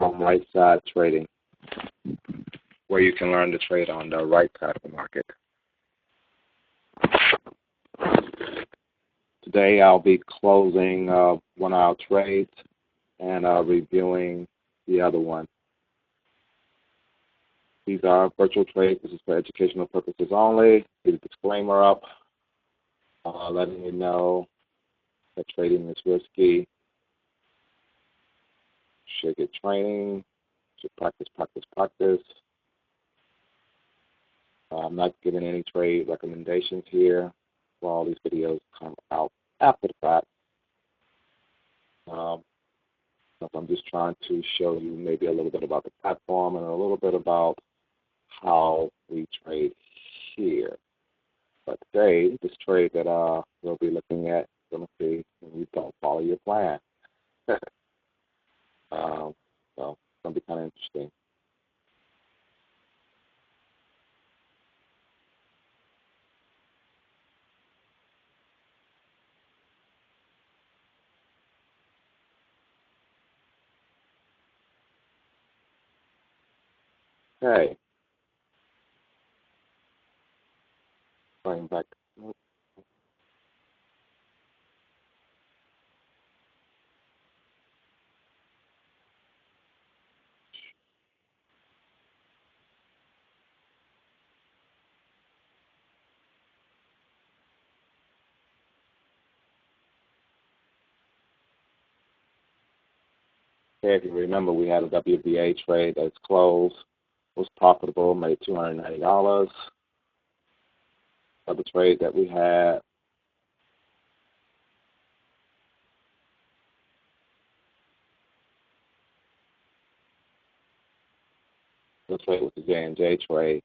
from Right Side Trading, where you can learn to trade on the right side of the market. Today I'll be closing one of our trades and reviewing the other one. These are virtual trades. This is for educational purposes only. Get a disclaimer up, letting you know that trading is risky. Should get training. Should practice, practice, practice. I'm not giving any trade recommendations here. For all these videos come out after the fact. So I'm just trying to show you maybe a little bit about the platform and a little bit about how we trade here. But today, this trade that we'll be looking at, going to see when you don't follow your plan. So it's going to be kind of interesting. Okay. Going back. Okay, if you remember, we had a WBA trade that's closed, was profitable, made $290. Other trade that we had, this trade was the J&J trade.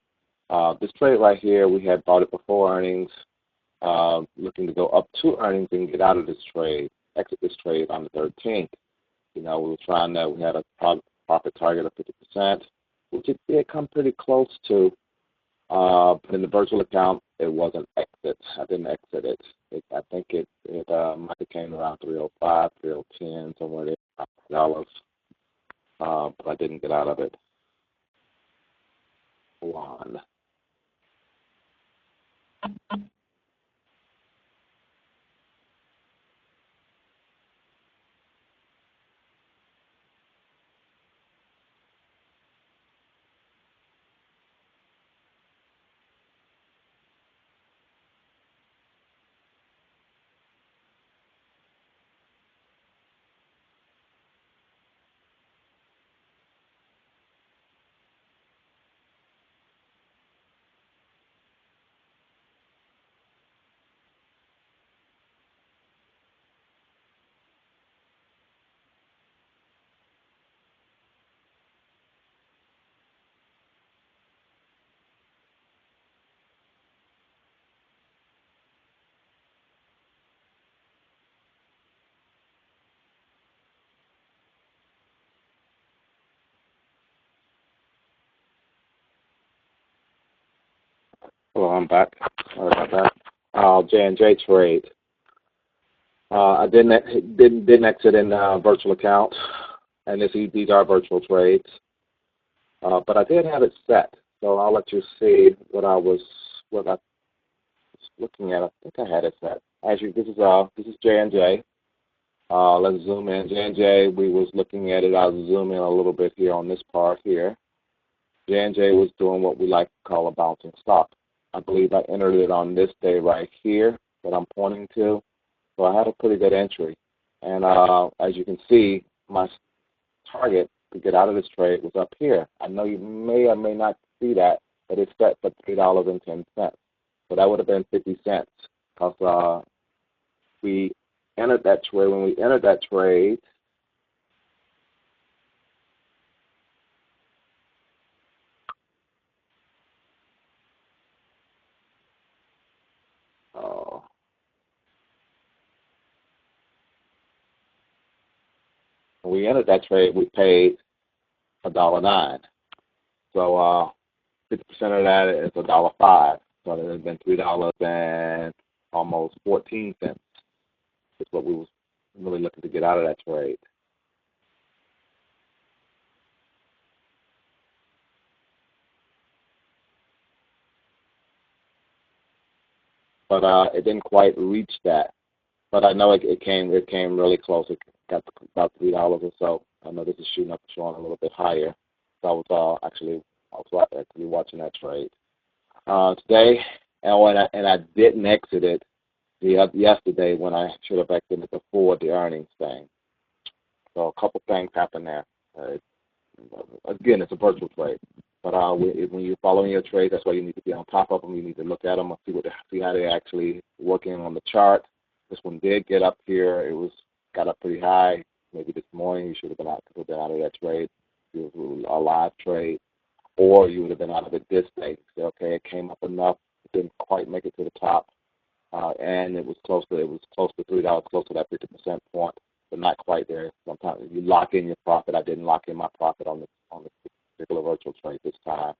This trade right here, we had bought it before earnings, looking to go up to earnings and get out of this trade, exit this trade on the 13th. You know, we were trying that. We had a profit target of 50%, which it did come pretty close to. But in the virtual account, it wasn't exit. I didn't exit it. I think it might have came around 305, 310, somewhere there, $5. But I didn't get out of it. One. Hello, I'm back. Sorry about that. J&J trade. I didn't exit in virtual account, and these are virtual trades. But I did have it set, so I'll let you see what I was looking at. I think I had it set. This is J&J. Let's zoom in. J&J, we was looking at it. I'll zoom in a little bit here on this part here. J&J was doing what we like to call a bouncing stock. I believe I entered it on this day right here that I'm pointing to. So I had a pretty good entry. And as you can see, my target to get out of this trade was up here. I know you may or may not see that, but it's set for $3.10. So that would have been 50 cents because we entered that trade. When we entered that trade, we paid $1.09. So 50% of that is $1.05. So it has been $3 and almost 14 cents. Is what we was really looking to get out of that trade. but it didn't quite reach that. But I know it came really close. It got to about $3 or so. I know this is shooting up, showing a little bit higher. So I was actually watching that trade today, and I didn't exit it yesterday when I should have exited before the earnings thing. So a couple things happened there. Again, it's a virtual trade, but when you're following your trade, that's why you need to be on top of them. You need to look at them and see how they're actually working on the chart. This one did get up here. Got up pretty high. Maybe this morning you should have been out of that trade. It was a live trade, or you would have been out of it this day. Say, okay, it came up enough, it didn't quite make it to the top, and it was close to $3, close to that 50% point, but not quite there. Sometimes you lock in your profit. I didn't lock in my profit on this particular virtual trade this time,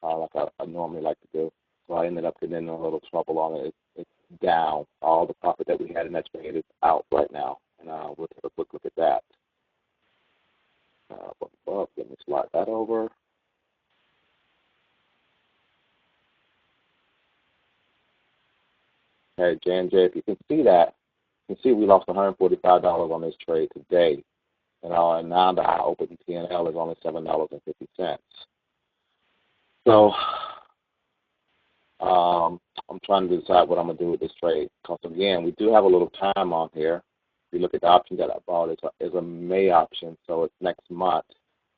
like I normally like to do. So I ended up getting in a little trouble on it. It's down. All the profit that we had in that trade is out right now, and we'll take a quick look at that. Let me slide that over. Okay, J&J, if you can see that, you can see we lost $145 on this trade today. And now the high open P&L is only $7.50. So I'm trying to decide what I'm going to do with this trade. Because, again, we do have a little time on here. If you look at the option that I bought, it's a May option, so it's next month.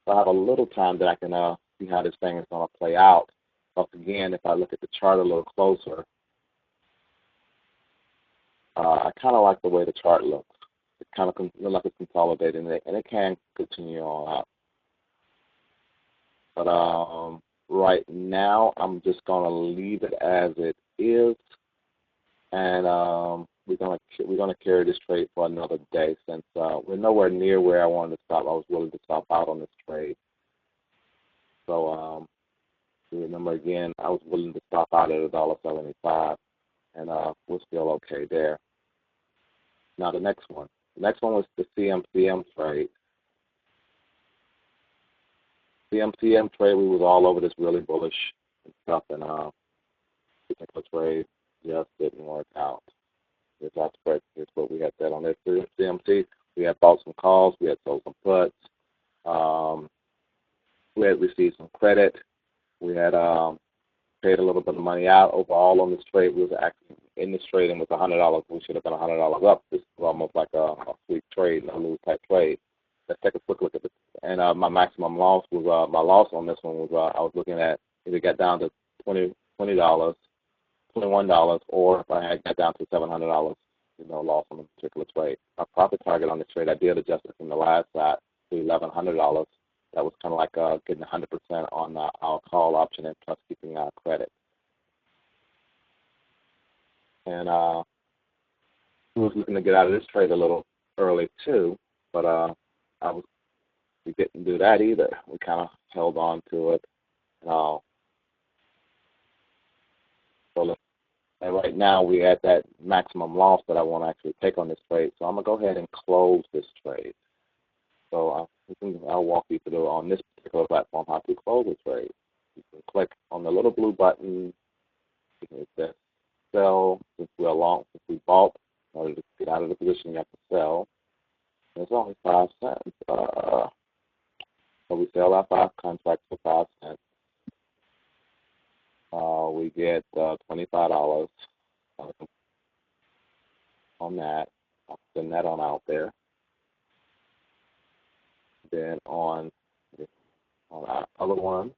So I have a little time that I can see how this thing is going to play out. Because, again, if I look at the chart a little closer, I kind of like the way the chart looks. It kind of looks like it's consolidating, and it can continue on up. But right now, I'm just going to leave it as it is, and we're gonna carry this trade for another day since we're nowhere near where I wanted to stop. I was willing to stop out on this trade. So remember again, I was willing to stop out at $1.75, and we're still okay there. Now the next one. The next one was the CMCM trade. CMCM trade, we was all over this really bullish and stuff, and particular trade just didn't work out. Here's our spread. Here's what we had said on this CMC. We had bought some calls. We had sold some puts. We had received some credit. We had paid a little bit of money out overall on this trade. We was actually in this trade and with $100. We should have been $100 up. This is almost like a sweet trade, no lose type trade. Let's take a quick look at this. And my maximum loss was my loss on this one was I was looking at if it got down to $20, $21, or if I had got down to $700, loss on a particular trade. My profit target on this trade, I did adjust it from the last side to $1,100. That was kind of like getting 100% on our call option and plus keeping our credit. And we was looking to get out of this trade a little early too, but we didn't do that either. We kind of held on to it. And right now we're at that maximum loss that I want to actually take on this trade. So I'm going to go ahead and close this trade. So I'll walk you through on this particular platform how to close a trade. You can click on the little blue button. It says sell. Since we bought, in order to get out of the position, you have to sell. It's only 5 cents. So we sell our 5 contracts for 5 cents. We get $25 on that. I'll send that on out there. Then on our other one,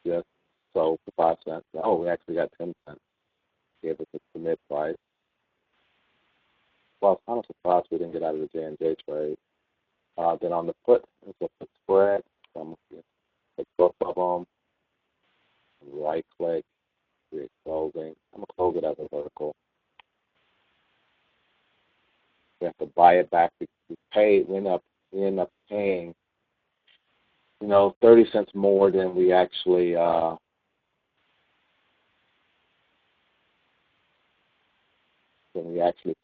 just sold for 5 cents. Oh, we actually got 10 cents. Gave us a commit price. Well, I was kind of surprised we didn't get out of the J&J trade. Then on the put, it's a put spread. So I'm going to take both of them. Right click, create closing. I'm going to close it as a vertical. We have to buy it back. We end up paying, 30 cents more than we actually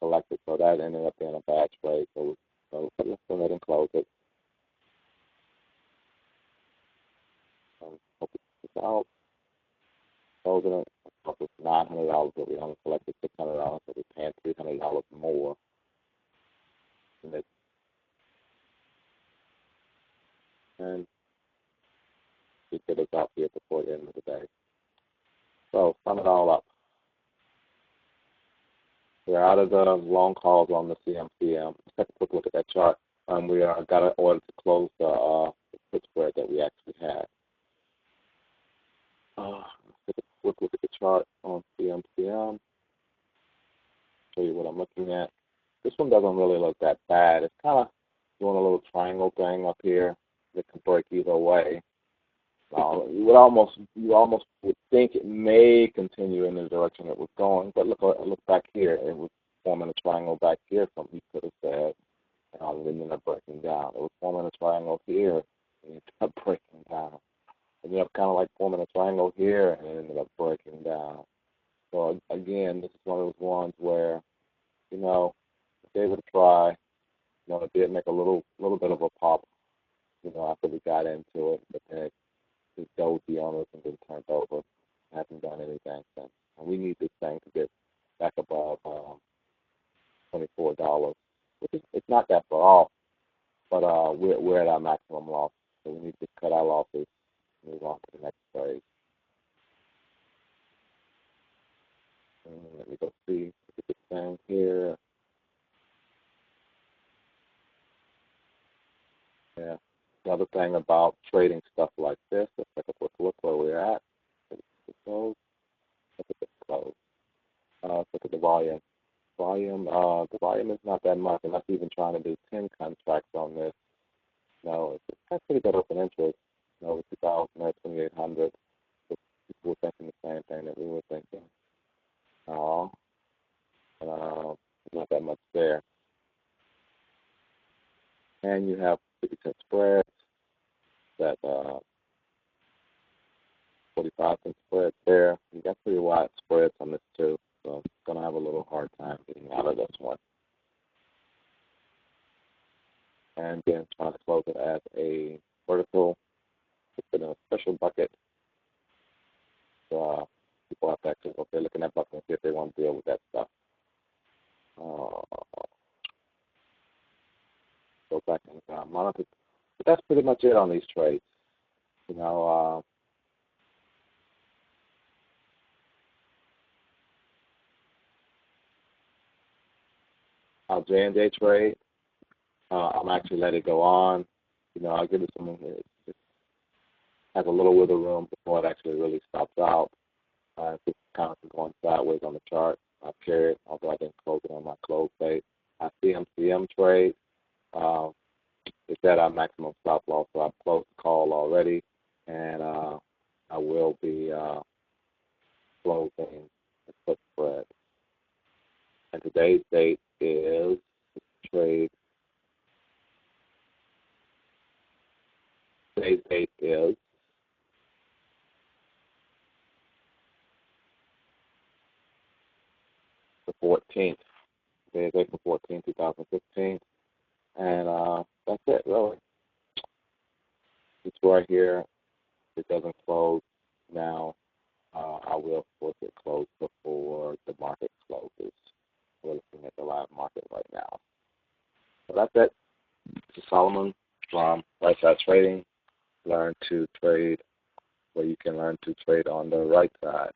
collected. So that ended up being a bad trade. So let's go ahead and close it. Hope it's out. Closing it. It's $900, but we only collected $600, so we're paying $300 more. And we get us out here before the end of the day. So sum it all up. We're out of the long calls on the CMCM. Let's take a quick look at that chart. We got an order to close the put spread that we actually had. Let's take a quick look at the chart on CMCM. Show you what I'm looking at. This one doesn't really look that bad. It's kind of doing a little triangle thing up here. It can break either way. You almost would think it may continue in the direction it was going, but look back here. It was forming a triangle back here. Something you could have said, and it ended up breaking down. It was forming a triangle here, and it ended up breaking down. And you have kind of like forming a triangle here, and it ended up breaking down. So again, this is one of those ones where, gave it a try. It did make a little bit of a pop, after we got into it, but then it dozy on us and then turned over. Hasn't done anything since. And we need this thing to get back above $24, which is it's not that far off, but we're at our maximum loss, so we need to cut our losses and move on to the next trade. Let me go see this thing here. Yeah. Another thing about trading stuff like this, let's take a quick look where we're at. Look at the close. Look at the close. Look at the volume. The volume is not that much, and that's even trying to do 10 contracts on this. No, it's got pretty good open interest. 2,000 or 2,800. People were thinking the same thing that we were thinking. Not that much there. And you have 50-cent spreads, that 45-cent spread there. You got pretty wide spreads on this too, so it's going to have a little hard time getting out of this one. And then trying to close it as a vertical, put it in a special bucket. So people have to actually, okay, look in that bucket and see if they want to deal with that stuff. Go back and monitor. But that's pretty much it on these trades. Our J&J trade, I'm actually let it go on. I'll give it some, it has a little wiggle room before it actually really stops out. It's kind of going sideways on the chart. I've carried, although I didn't close it on my close date. Our CMCM trade, it's at our maximum stop loss, so I've closed the call already, and I will be closing the put spread. And today's date is trade. Today's date is the 14th. Today's April 14, 2015. And that's it, really. It's right here. It doesn't close now. I will force it close before the market closes. We're looking at the live market right now. So that's it. This is Solomon from Right Side Trading. Learn to trade where you can learn to trade on the right side.